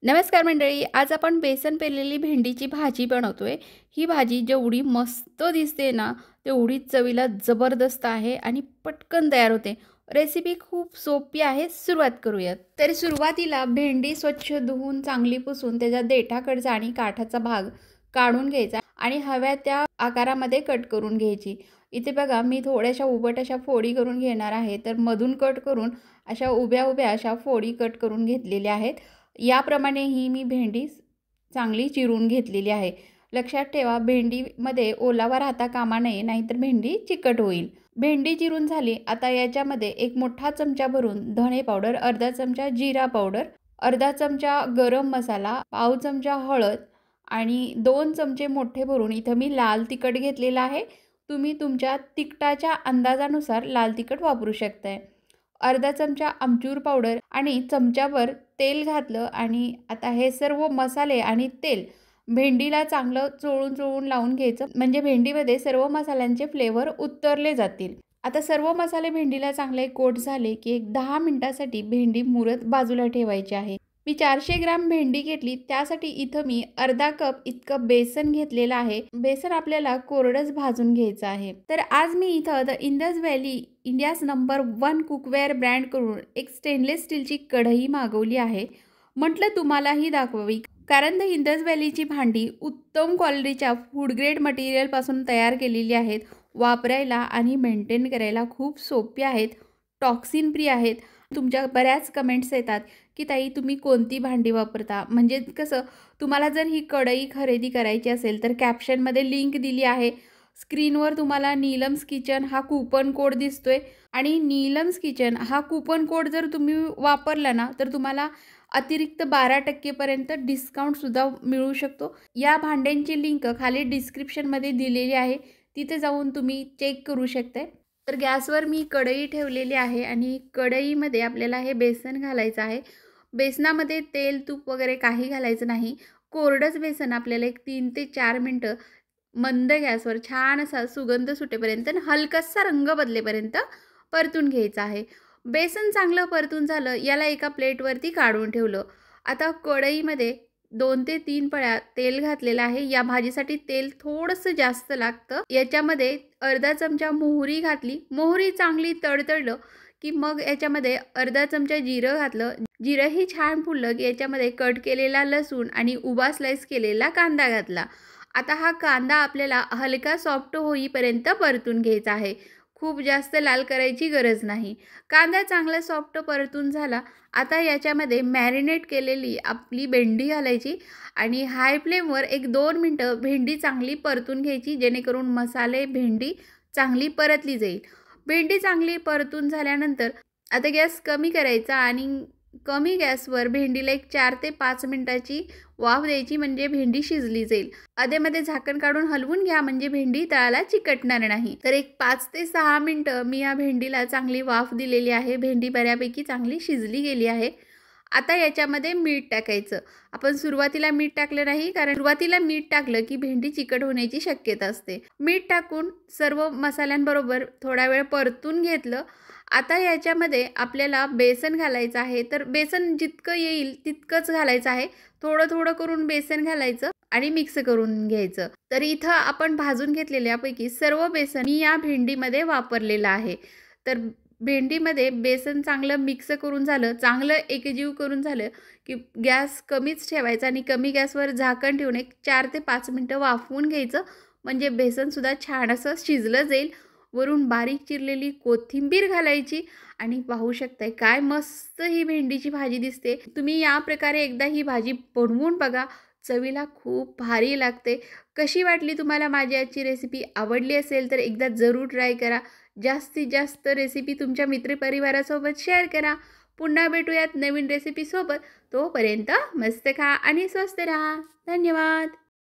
नमस्कार मंडळी, आज आपण बेसन पेरलेली भेंडीची भाजी बनवतोय। ही भाजी जेवढी मस्त दिसते ना, तेवढीच चवीला जबरदस्त आहे आणि पटकन तयार होते। रेसिपी खूप सोपी आहे, सुरुवात करूयात। तर सुरुवातीला भेंडी स्वच्छ धुवून चांगली पुसून त्याच्या देठाकडचा आणि काठाचा भाग काढून घ्यायचा आणि हव्या त्या आकारामध्ये कट करून घ्यायची। इथे बघा, मी थोड्याशा उभट अशा फोडी करून घेणार आहे। तर मधून कट करून अशा उभ्या उभ्या अशा फोडी कट करून घेतलेल्या आहेत। याप्रमाणे ही मी भेंडी चांगली चिरून घेतलेली आहे। लक्षात ठेवा, भेंडीमध्ये ओलावा राहता कामा नये, नाहीतर भेंडी चिकट होईल। भेंडी चिरून झाली। आता याच्यामध्ये एक मोठा चमचा भरून धणे पावडर, अर्धा चमचा जिरा पावडर, अर्धा चमचा गरम मसाला, पाव चमचा हळद आणि 2 चमचे मोठे भरून इथं मी लाल तिखट घेतलेला आहे। तुम्ही तुमच्या तिखटाच्या अंदाजानुसार लाल तिखट वापरू शकताय। अर्धा चमचा आमचूर पावडर आणि चमचाभर तेल घातलं आणि आता हे सर्व मसाले आणि तेल भेंडीला चांगलं चोळून चोळून लावून घ्यायचं, म्हणजे भेंडीमध्ये सर्व मसाल्यांचे फ्लेवर उतरले जातील। आता सर्व मसाले भेंडीला चांगले कोट झाले की एक 10 मिनिटांसाठी भेंडी मुरत बाजूला ठेवायची आहे। मी 400 ग्राम भेंडी घेतली, त्यासाठी इथं मी अर्धा कप इतकं बेसन घेतलेलं आहे। बेसन आपल्याला कोरडंच भाजून घ्यायचं आहे। तर आज मी इथं the Indus valley India's number 1 cookware brand करून एक स्टेनलेस स्टीलची कढई मागवली आहे। म्हटलं तुम्हालाही दाखवावी, कारण द इंडस व्हॅलीची भांडी उत्तम क्वालिटीच्या फूड ग्रेड मटेरियल पासून तयार केलेली आहेत। वापरायला आणि मेंटेन करायला खूप सोपी आहेत, टॉक्सिन फ्री आहेत। तुमच्या बऱ्याच कमेंट्स येतात की ताई तुम्ही कोणती भांडी वापरता, म्हणजे कसं, तुम्हाला जर ही कढई खरेदी करायची असेल तर कॅप्शनमध्ये लिंक दिली आहे। स्क्रीनवर तुम्हाला नीलम्स किचन हा कूपन कोड दिसतोय आणि नीलम्स किचन हा कूपन कोड जर तुम्ही वापरला ना, तर तुम्हाला अतिरिक्त 12% पर्यंत डिस्काउंटसुद्धा मिळू शकतो। या भांड्यांची लिंक खाली डिस्क्रिप्शनमध्ये दिलेली आहे, तिथे जाऊन तुम्ही चेक करू शकता। तर गॅसवर मी कढई ठेवलेली आहे आणि कढईमध्ये आपल्याला हे बेसन घालायचं आहे। बेसनामध्ये तेल तूप वगैरे काही घालायचं नाही, कोरडंच बेसन आपल्याला एक 3 ते 4 मिनटं मंद गॅसवर छान असा सुगंध सुटेपर्यंत आणि हलकासा रंग बदलेपर्यंत परतून घ्यायचं आहे। बेसन चांगलं परतून झालं, याला एका प्लेटवरती काढून ठेवलं। आता कढईमध्ये 2 ते 3 पळ्या तेल घातलेलं आहे। या भाजीसाठी तेल थोडंसं जास्त लागतं। याच्यामध्ये अर्धा चमचा मोहरी घातली, मोहरी चांगली तडतडलं की मग याच्यामध्ये अर्धा चमचा जिरं घातलं। जिरंही छान फुललं की याच्यामध्ये कट केलेला लसूण आणि उभा स्लाइस केलेला कांदा घातला। आता हा कांदा आपल्याला हलका सॉफ्ट होईपर्यंत परतून घ्यायचा आहे, खूप जास्त लाल करायची गरज नाही। कांदा चांगला सॉफ्ट परतून झाला। आता याच्यामध्ये मॅरिनेट केलेली आपली भेंडी घालायची आणि हाय फ्लेमवर एक 2 मिनटं भेंडी चांगली परतून घ्यायची, जेणेकरून मसाले भेंडी चांगली परतली जाईल। भेंडी चांगली परतून झाल्यानंतर आता गॅस कमी करायचा आणि कमी गॅसवर भेंडीला एक 4 ते 5 मिनिटाची वाफ द्यायची, म्हणजे भेंडी शिजली जाईल। अधेमध्ये झाकण काढून हलवून घ्या, म्हणजे भेंडी तळाला चिकटणार नाही। तर एक 5 ते 6 मिनिटं मी या भेंडीला चांगली वाफ दिलेली आहे। भेंडी बऱ्यापैकी चांगली शिजली गेली आहे। आता याच्यामध्ये मीठ टाकायचं। आपण सुरुवातीला मीठ टाकलं नाही, कारण सुरुवातीला मीठ टाकलं की भेंडी चिकट होण्याची शक्यता असते। मीठ टाकून सर्व मसाल्यांबरोबर थोडा वेळ परतून घेतलं। आता याच्यामध्ये आपल्याला बेसन घालायचं आहे, तर बेसन जितकं येईल तितकंच घालायचं आहे। थोडं थोडं करून बेसन घालायचं आणि मिक्स करून घ्यायचं। तर इथं आपण भाजून घेतलेल्यापैकी सर्व बेसन मी या भेंडीमध्ये वापरलेलं आहे। तर भेंडीमध्ये बेसन चांगलं मिक्स करून झालं, चांगलं एकजीव करून झालं की गॅस कमीच ठेवायचा आणि कमी गॅसवर झाकण ठेवून एक 4 ते 5 मिनिटं वाफवून घ्यायचं, म्हणजे बेसनसुद्धा छान असं शिजलं जाईल। वरून बारीक चिरलेली कोथिंबीर घालायची आणि पाहू शकताय काय मस्त ही भेंडीची भाजी दिसते। तुम्ही या प्रकारे एकदा ही भाजी बनवून बघा, चवीला खूप भारी लागते। कशी वाटली तुम्हाला माझी आजची रेसिपी? आवडली असेल तर एकदा जरूर ट्राय करा। जास्तीत जास्त रेसिपी तुमच्या मित्रपरिवारासोबत शेअर करा। पुन्हा भेटूयात नवीन रेसिपीसोबत, तोपर्यंत मस्त खा आणि स्वस्त राहा। धन्यवाद।